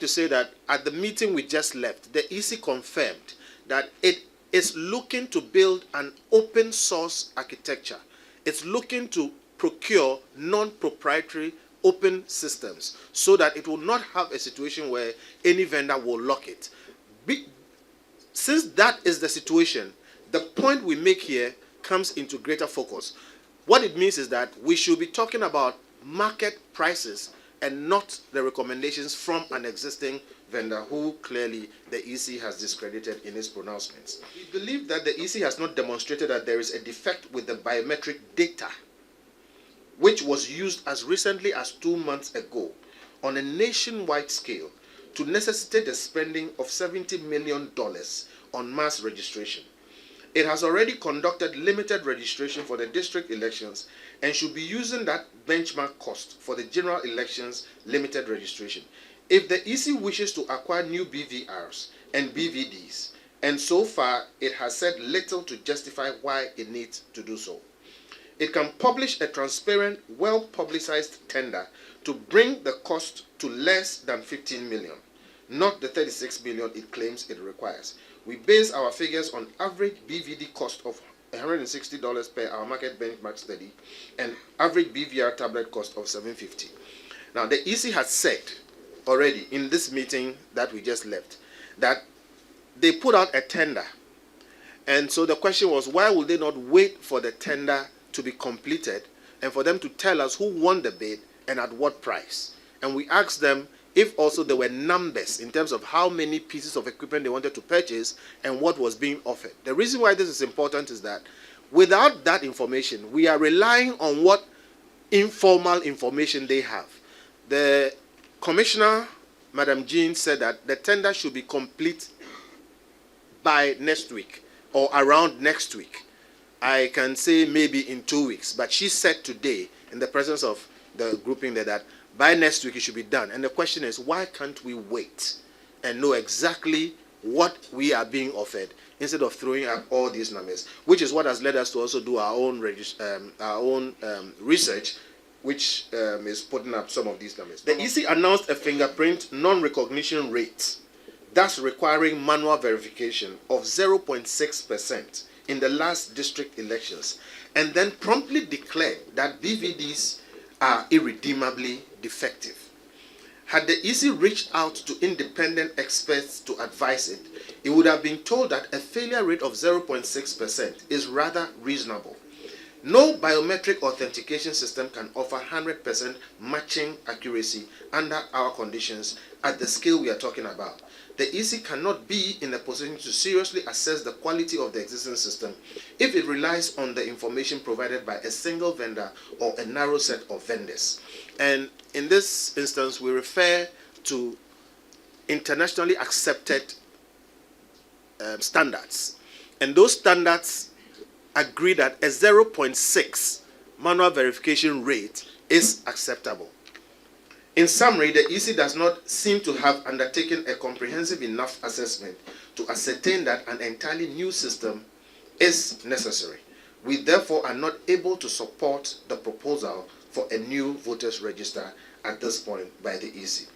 to say that at the meeting we just left, the EC confirmed that it is looking to build an open source architecture. It's looking to procure non-proprietary open systems so that it will not have a situation where any vendor will lock it. Since that is the situation, the point we make here comes into greater focus. What it means is that we should be talking about market prices and not the recommendations from an existing vendor who clearly the EC has discredited in its pronouncements. We believe that the EC has not demonstrated that there is a defect with the biometric data, which was used as recently as 2 months ago on a nationwide scale to necessitate the spending of $70 million on mass registration. It has already conducted limited registration for the district elections and should be using that benchmark cost for the general elections limited registration. If the EC wishes to acquire new BVRs and BVDs, and so far it has said little to justify why it needs to do so, it can publish a transparent, well-publicized tender to bring the cost to less than 15 million, not the 36 million it claims it requires. We base our figures on average BVD cost of $160 per our market benchmark study and average BVR tablet cost of $750. Now, the EC has said already in this meeting that we just left that they put out a tender. And so the question was, why would they not wait for the tender to be completed and for them to tell us who won the bid and at what price? And we asked them if also there were numbers in terms of how many pieces of equipment they wanted to purchase and what was being offered. The reason why this is important is that without that information, we are relying on what informal information they have. The Commissioner, Madam Jean, said that the tender should be complete by next week or around next week. I can say maybe in 2 weeks, but she said today in the presence of the grouping there that by next week it should be done. And the question is, why can't we wait and know exactly what we are being offered instead of throwing out all these numbers, which is what has led us to also do our own research, which is putting up some of these numbers. The EC announced a fingerprint non-recognition rate, thus requiring manual verification of 0.6% in the last district elections, and then promptly declared that BVDs are irredeemably defective. Had the EC reached out to independent experts to advise it, it would have been told that a failure rate of 0.6% is rather reasonable. No biometric authentication system can offer 100% matching accuracy under our conditions at the scale we are talking about. The EC cannot be in a position to seriously assess the quality of the existing system if it relies on the information provided by a single vendor or a narrow set of vendors. And in this instance, we refer to internationally accepted standards. And those standards agree that a 0.6 manual verification rate is acceptable. In summary, the EC does not seem to have undertaken a comprehensive enough assessment to ascertain that an entirely new system is necessary. We therefore are not able to support the proposal for a new voters register at this point by the EC.